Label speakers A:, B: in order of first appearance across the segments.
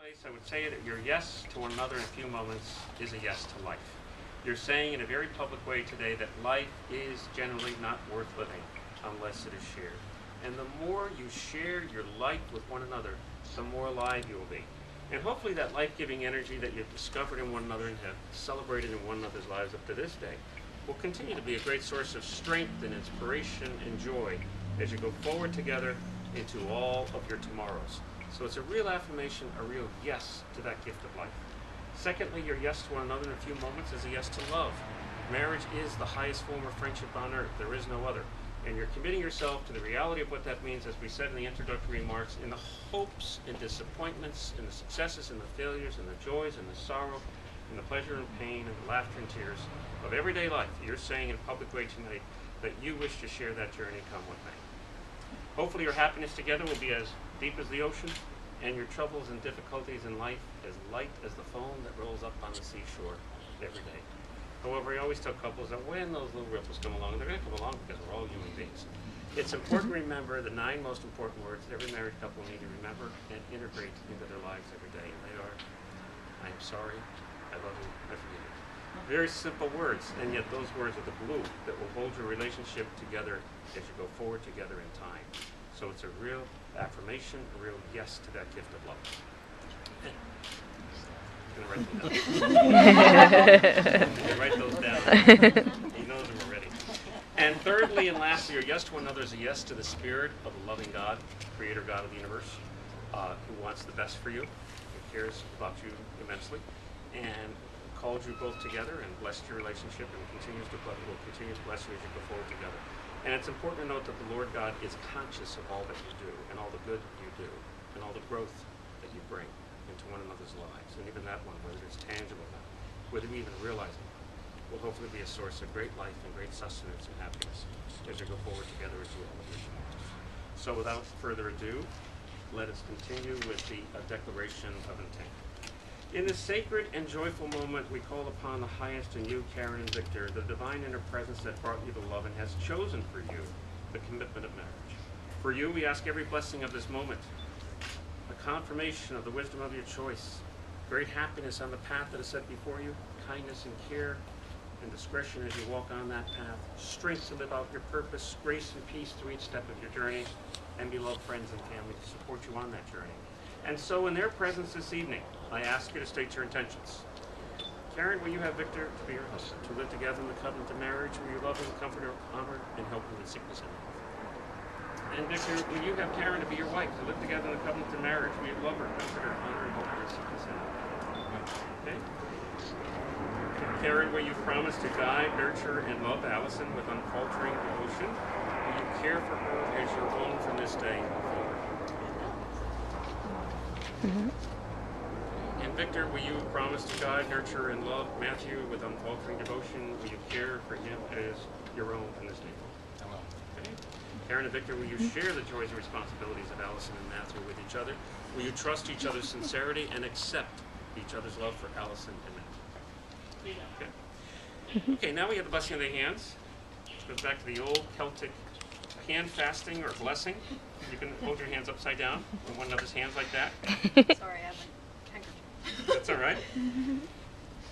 A: I would say that your yes to one another in a few moments is a yes to life. You're saying in a very public way today that life is generally not worth living unless it is shared. And the more you share your life with one another, the more alive you will be. And hopefully that life-giving energy that you've discovered in one another and have celebrated in one another's lives up to this day will continue to be a great source of strength and inspiration and joy as you go forward together into all of your tomorrows. So it's a real affirmation, a real yes to that gift of life. Secondly, your yes to one another in a few moments is a yes to love. Marriage is the highest form of friendship on earth. There is no other. And you're committing yourself to the reality of what that means, as we said in the introductory remarks, in the hopes and disappointments, in the successes and the failures, and the joys and the sorrow, and the pleasure and pain, and the laughter and tears of everyday life. You're saying in a public way tonight that you wish to share that journey come what may. Hopefully your happiness together will be as deep as the ocean, and your troubles and difficulties in life as light as the foam that rolls up on the seashore every day. However, I always tell couples that when those little ripples come along, they're going to come along because we're all human beings. It's important to remember the 9 most important words that every married couple need to remember and integrate into their lives every day. And they are, I am sorry, I love you, I forgive you. Very simple words, and yet those words are the glue that will hold your relationship together as you go forward together in time. So it's a real affirmation, a real yes to that gift of love. I'm going to write those down. He knows them already. And thirdly and lastly, your yes to one another is a yes to the Spirit of the loving God, Creator God of the universe, who wants the best for you, who cares about you immensely, and called you both together and blessed your relationship and will continue to bless you as you go forward together. And it's important to note that the Lord God is conscious of all that you do and all the good you do and all the growth that you bring into one another's lives. And even that one, whether it's tangible or not, whether we even realize it, will hopefully be a source of great life and great sustenance and happiness as you go forward together as you all your tomorrows. So without further ado, let us continue with the declaration of intent. In this sacred and joyful moment, we call upon the highest in you, Karen and Victor, the divine inner presence that brought you to love and has chosen for you the commitment of marriage. For you, we ask every blessing of this moment, a confirmation of the wisdom of your choice, great happiness on the path that is set before you, kindness and care and discretion as you walk on that path, strength to live out your purpose, grace and peace through each step of your journey, and beloved friends and family to support you on that journey. And so in their presence this evening, I ask you to state your intentions. Karen, will you have Victor to be your husband, to live together in the covenant of marriage, will you love him, comfort him, honor, and help him in sickness and health? And Victor, will you have Karen to be your wife, to live together in the covenant of marriage, will you love her, comfort her, honor, and help her in sickness and health? Okay. Karen, will you promise to guide, nurture, and love Allison with unfaltering devotion? Will you care for her as your own from this day forward? Mm-hmm. And Victor, will you promise to guide, nurture, and love Matthew with unfaltering devotion? Will you care for him as your own from this day forward? I will. Okay. Karen and Victor, will you share the joys and responsibilities of Allison and Matthew with each other? Will you trust each other's sincerity and accept each other's love for Allison and Matthew? Okay. Okay, now we have the blessing of the hands. This goes back to the old Celtic hand fasting or blessing. You can hold your hands upside down in one another's hands like that.
B: Sorry, I have a handkerchief.
A: That's all right.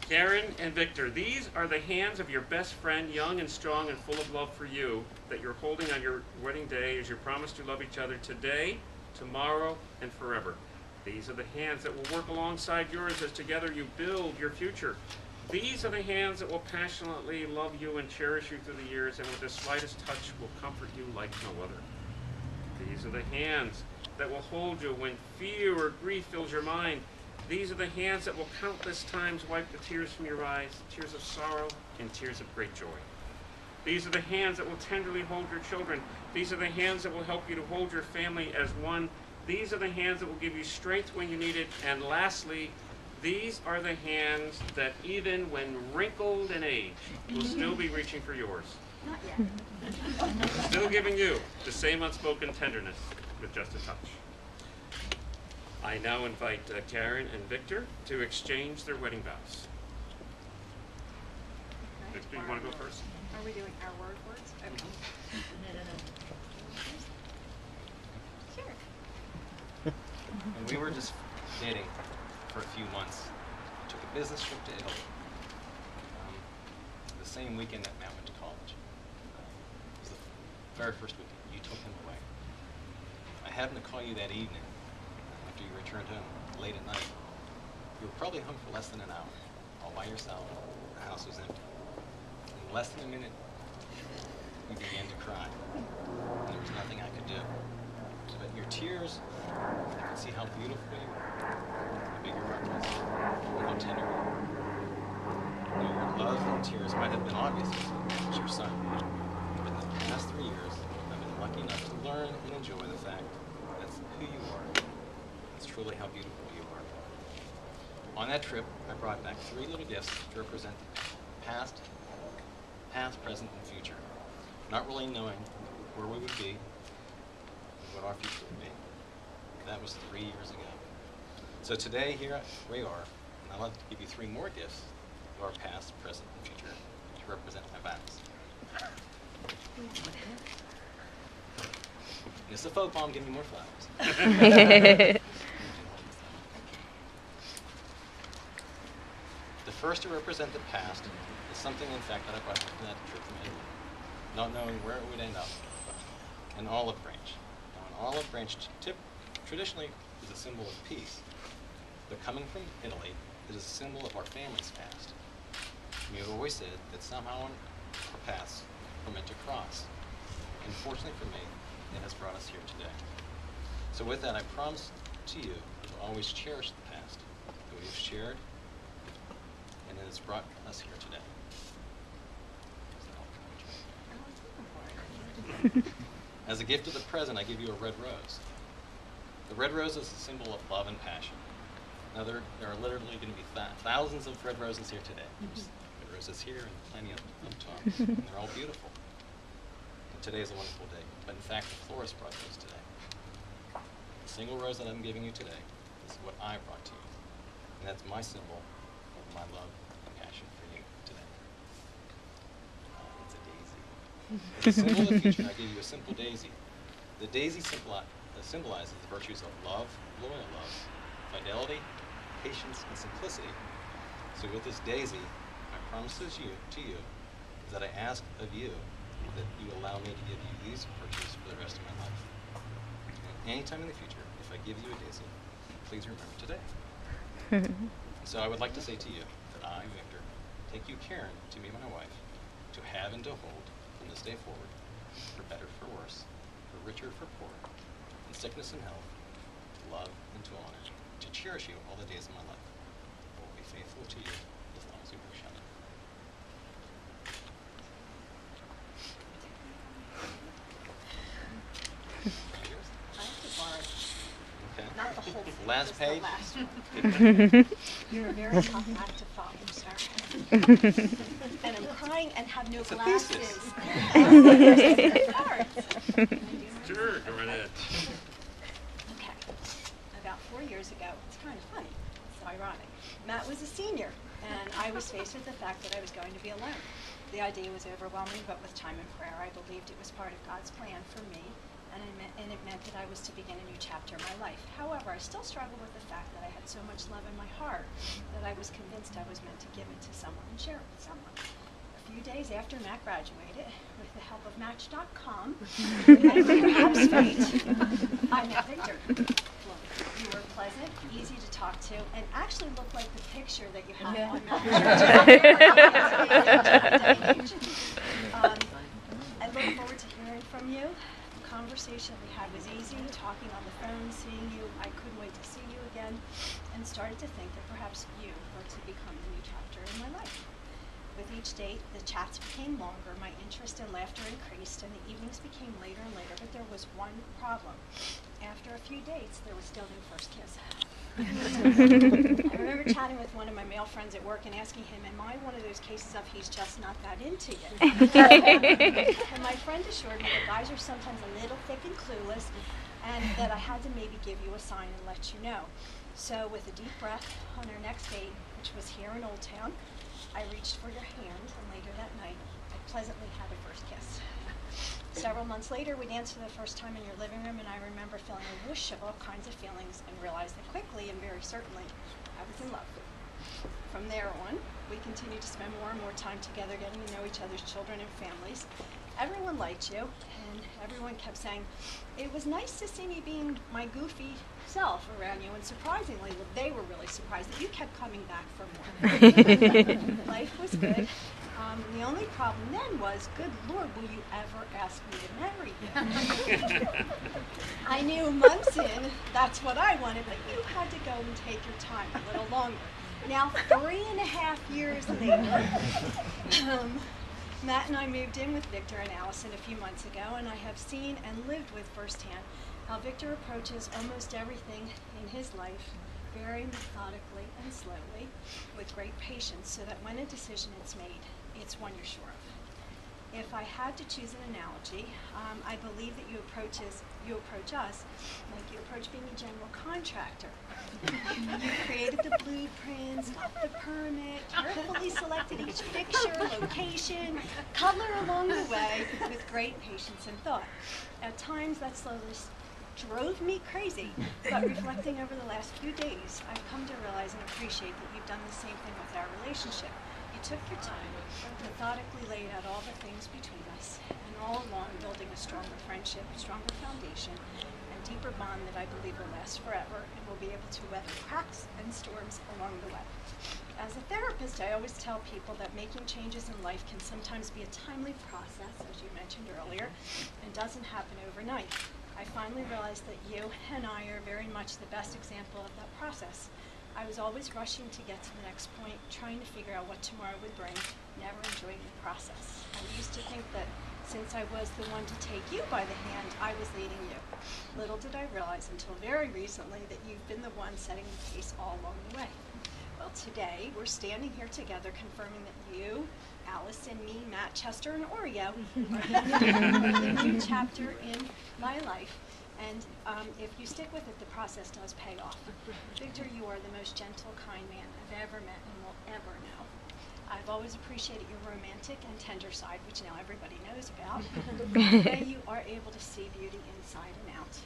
A: Karen and Victor, these are the hands of your best friend, young and strong and full of love for you, that you're holding on your wedding day as you promise to love each other today, tomorrow, and forever. These are the hands that will work alongside yours as together you build your future. These are the hands that will passionately love you and cherish you through the years, and with the slightest touch will comfort you like no other. These are the hands that will hold you when fear or grief fills your mind. These are the hands that will countless times wipe the tears from your eyes, tears of sorrow and tears of great joy. These are the hands that will tenderly hold your children. These are the hands that will help you to hold your family as one. These are the hands that will give you strength when you need it. And lastly, these are the hands that even when wrinkled in age will still be reaching for yours.
B: Not yet.
A: Still giving you the same unspoken tenderness with just a touch. I now invite Karen and Victor to exchange their wedding vows.
B: Okay.
A: Victor, you want to go first?
B: Are we doing our words? Okay. Sure.
C: And we were just dating. for a few months, took a business trip to Italy. The same weekend that Matt went to college. It was the very first weekend. You took him away. I happened to call you that evening after you returned home late at night. You were probably home for less than an hour, all by yourself. The house was empty. In less than a minute, you began to cry. And there was nothing I could do. But your tears, I could see how beautiful you were, how big your heart was, and how tender you were. Your love and tears might have been obvious as your son, but in the past 3 years, I've been lucky enough to learn and enjoy the fact that's who you are. That's truly how beautiful you are. On that trip, I brought back 3 little gifts to represent past, present, and future. Not really knowing where we would be, what our future would be. That was 3 years ago. So today, here we are, and I'd like to give you 3 more gifts of our past, present, and future to represent my vows. It's a faux palm, give me more flowers. The first to represent the past is something, in fact, that I brought from that trip from Italy, not knowing where it would end up. An olive branch. Now, an olive branch traditionally is a symbol of peace, but coming from Italy, it is a symbol of our family's past. We have always said that somehow our paths were meant to cross. And fortunately for me, it has brought us here today. So with that, I promise to you to always cherish the past that we have shared, and it has brought us here today. As a gift of the present, I give you a red rose. The red rose is a symbol of love and passion. Now, there are literally going to be thousands of red roses here today. There's red roses here and plenty up top, and they're all beautiful. And today is a wonderful day, but in fact, the florist brought those today. The single rose that I'm giving you today is what I brought to you, and that's my symbol of my love and passion for you today. It's a daisy. As a symbol of the future, I give you a simple daisy. The daisy symbolizes the virtues of love, loyal love, fidelity, patience, and simplicity. So with this daisy, my promise to you is that I ask of you that you allow me to give you these virtues for the rest of my life. And anytime in the future, if I give you a daisy, please remember today. So I would like to say to you that I, Victor, take you, Karen, to be my wife, to have and to hold from this day forward, for better, for worse, for richer, for poorer, in sickness and health, to love and to honor, to cherish you all the days of my life. I will be faithful to you as long as we both shall live. Yours?
B: I have to borrow,
C: Okay.
B: not the whole thing,
C: Last
B: just
C: page.
B: the last one. You're a very tough act to follow, sir. And I'm crying and have no
C: It's a
B: glasses.
C: thesis.
A: Sure, go right ahead.
B: Okay. About 4 years ago, it's kind of funny, it's ironic. Matt was a senior, and I was faced with the fact that I was going to be alone. The idea was overwhelming, but with time and prayer, I believed it was part of God's plan for me, and it meant that I was to begin a new chapter in my life. However, I still struggled with the fact that I had so much love in my heart that I was convinced I was meant to give it to someone and share it with someone. A few days after Matt graduated, with the help of Match.com, and perhaps fate, I met Victor. You were pleasant, easy to talk to, and actually looked like the picture that you have on Match. I look forward to hearing from you. The conversation we had was easy, talking on the phone, seeing you. I couldn't wait to see you again, and started to think that perhaps you were to become a new chapter in my life. With each date, the chats became longer, my interest and laughter increased, and the evenings became later and later, but there was one problem. After a few dates, there was still no first kiss. I remember chatting with one of my male friends at work and asking him, am I one of those cases of he's just not that into you? And my friend assured me that guys are sometimes a little thick and clueless, and that I had to maybe give you a sign and let you know. So with a deep breath on our next date, which was here in Old Town, I reached for your hand, and later that night, I pleasantly had a first kiss. Several months later, we danced for the first time in your living room, and I remember feeling a whoosh of all kinds of feelings and realized that quickly and very certainly I was in love. From there on, we continued to spend more and more time together getting to know each other's children and families. Everyone liked you, and everyone kept saying, it was nice to see me being my goofy self around you, and surprisingly, they were really surprised that you kept coming back for more. Life was good. The only problem then was, good Lord, will you ever ask me to marry you? I knew months in that's what I wanted, but you had to go and take your time a little longer. Now, 3.5 years later, Matt and I moved in with Victor and Allison a few months ago, and I have seen and lived with firsthand how Victor approaches almost everything in his life very methodically and slowly, with great patience, so that when a decision is made, it's one you're sure of. If I had to choose an analogy, I believe that you approach us like you approach being a general contractor. You created the blueprints, got the permit, carefully selected each fixture, location, color along the way with great patience and thought. At times that slowly drove me crazy, but reflecting over the last few days, I've come to realize and appreciate that you've done the same thing with our relationship. You took your time, methodically laid out all the things between us, and all along building a stronger friendship, stronger foundation, and deeper bond that I believe will last forever and will be able to weather cracks and storms along the way. As a therapist, I always tell people that making changes in life can sometimes be a timely process, as you mentioned earlier, and doesn't happen overnight. I finally realized that you and I are very much the best example of that process. I was always rushing to get to the next point, trying to figure out what tomorrow would bring, never enjoying the process. I used to think that since I was the one to take you by the hand, I was leading you. Little did I realize until very recently that you've been the one setting the pace all along the way. Well, today we're standing here together confirming that you, Alice, and me, Matt, Chester, and Oreo are beginning a new chapter in my life. And if you stick with it, the process does pay off. Victor, you are the most gentle, kind man I've ever met and will ever know. I've always appreciated your romantic and tender side, which now everybody knows about. And you are able to see beauty inside and out,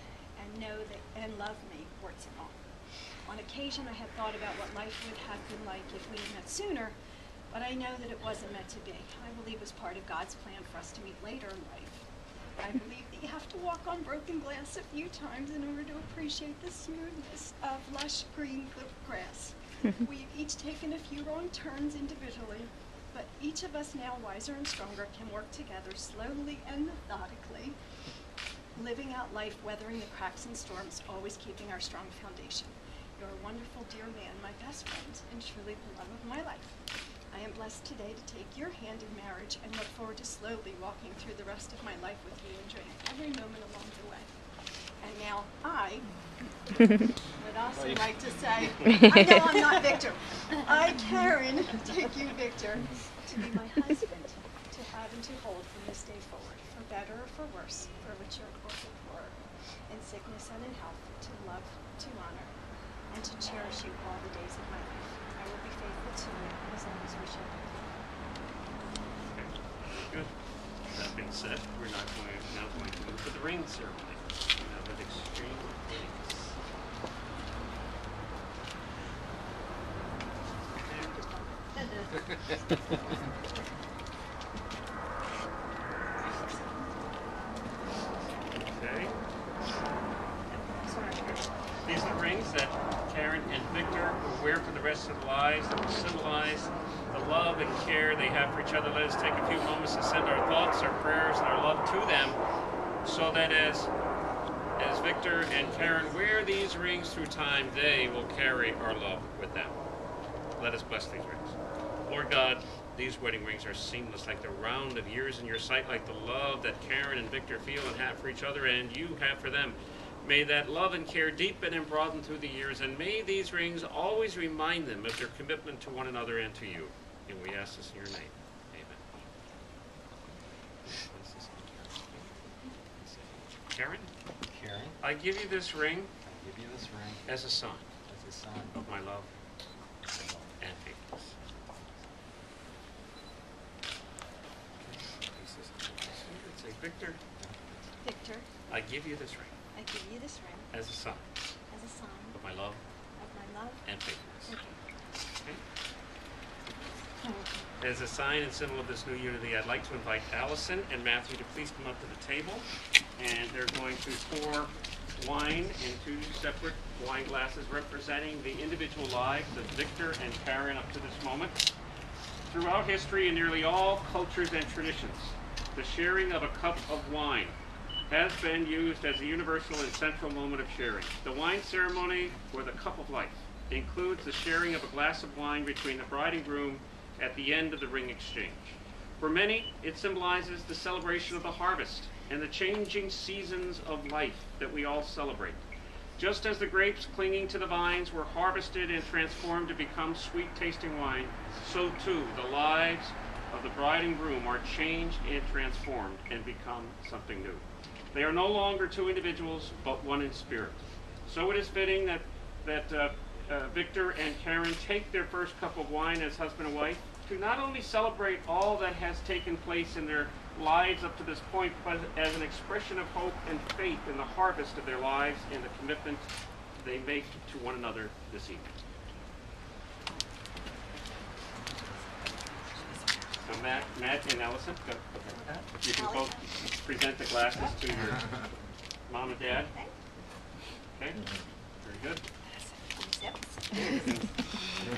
B: and know that and love me, warts and all. On occasion, I have thought about what life would have been like if we had met sooner, but I know that it wasn't meant to be. I believe it was part of God's plan for us to meet later in life. I believe that you have to walk on broken glass a few times in order to appreciate the smoothness of lush green clipped grass. We've each taken a few wrong turns individually, but each of us now wiser and stronger can work together slowly and methodically, living out life, weathering the cracks and storms, always keeping our strong foundation. You're a wonderful, dear man, my best friend, and truly the love of my life. I am blessed today to take your hand in marriage and look forward to slowly walking through the rest of my life with you, enjoying every moment along the way. And now I would also like to say, I know I'm not Victor. I, Karen, take you, Victor, to be my husband, to have and to hold from this day forward, for better or for worse, for richer or for poorer, in sickness and in health, to love, to honor, and to cherish you all the days of my life. I will be faithful to you as long as we shall be.
A: Okay, good. That being said, we're now going to move to the ring ceremony. Now with extreme thanks. Okay. These are the rings that Karen and Victor will wear for the rest of their lives that will symbolize the love and care they have for each other. Let us take a few moments to send our thoughts, our prayers, and our love to them, so that as Victor and Karen wear these rings through time, they will carry our love with them. Let us bless these rings. Lord God, these wedding rings are seamless, like the round of years in your sight, like the love that Karen and Victor feel and have for each other, and you have for them. May that love and care deepen and broaden through the years, and may these rings always remind them of their commitment to one another and to you. And we ask this in your name. Amen. Karen,
C: Karen,
A: I give you this ring
C: I give you this ring
A: as a sign
C: as a sign
A: of my love
C: of my love.
A: and faithfulness. Say, Victor,
B: Victor,
A: I give you this ring
B: I give you this ring
A: as a sign
B: as a sign
A: of my love
B: of my love
A: and faithfulness.
B: and
A: As a sign and symbol of this new unity, I'd like to invite Allison and Matthew to please come up to the table. And they're going to pour wine in 2 separate wine glasses representing the individual lives of Victor and Karen up to this moment. Throughout history, in nearly all cultures and traditions, the sharing of a cup of wine has been used as a universal and central moment of sharing. The wine ceremony, or the cup of life, includes the sharing of a glass of wine between the bride and groom at the end of the ring exchange. For many, it symbolizes the celebration of the harvest and the changing seasons of life that we all celebrate. Just as the grapes clinging to the vines were harvested and transformed to become sweet-tasting wine, so too the lives of the bride and groom are changed and transformed and become something new. They are no longer 2 individuals, but one in spirit. So it is fitting that Victor and Karen take their first cup of wine as husband and wife to not only celebrate all that has taken place in their lives up to this point, but as an expression of hope and faith in the harvest of their lives and the commitment they make to one another this evening. So Matt and Allison, go. Okay. You can both present the glasses to your mom and dad. Okay, very good.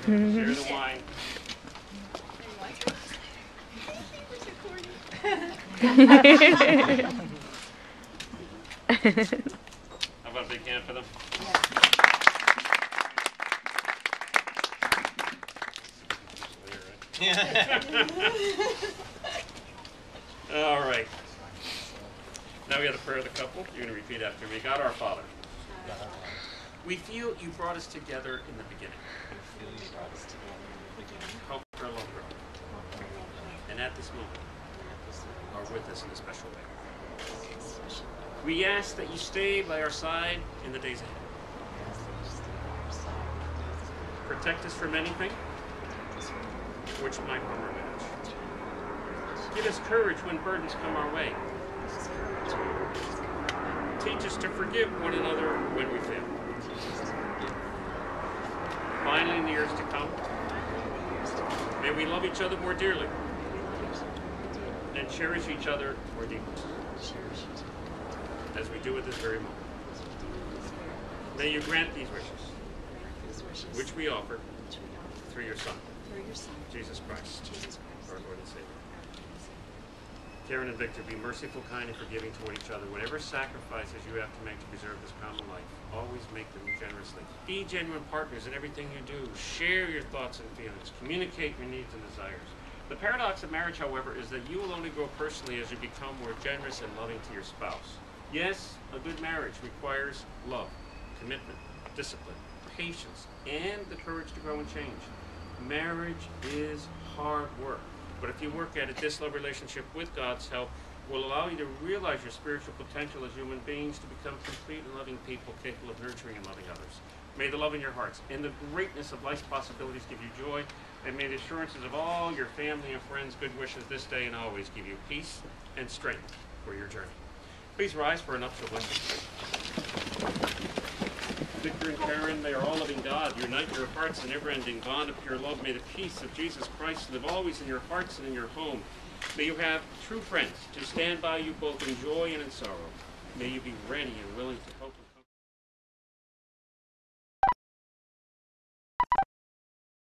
A: Share the wine. How about a big hand for them? All right. Now we have the prayer of the couple. You're going to repeat after me. God our Father, we feel you brought us together in the beginning. Help our love grow. And at this moment, are with us in a special way. We ask that you stay by our side in the days ahead. Protect us from anything which might harm our marriage. Give us courage when burdens come our way. Teach us to forgive one another when we fail. Finally, in the years to come, may we love each other more dearly and cherish each other more deeply, as we do at this very moment. May you grant these wishes, which we offer through your Son, Jesus Christ, our Lord and Savior. Karen and Victor, be merciful, kind, and forgiving toward each other. Whatever sacrifices you have to make to preserve this common life, always make them generously. Be genuine partners in everything you do. Share your thoughts and feelings. Communicate your needs and desires. The paradox of marriage, however, is that you will only grow personally as you become more generous and loving to your spouse. Yes, a good marriage requires love, commitment, discipline, patience, and the courage to grow and change. Marriage is hard work. But if you work at it, this love relationship, with God's help, will allow you to realize your spiritual potential as human beings to become complete and loving people capable of nurturing and loving others. May the love in your hearts and the greatness of life's possibilities give you joy, and may the assurances of all your family and friends' good wishes this day and always give you peace and strength for your journey. Please rise for a nuptial blessing. Victor and Karen, may our all-loving God unite your hearts in never-ending bond of pure love. May the peace of Jesus Christ live always in your hearts and in your home. May you have true friends to stand by you both in joy and in sorrow. May you be ready and willing to help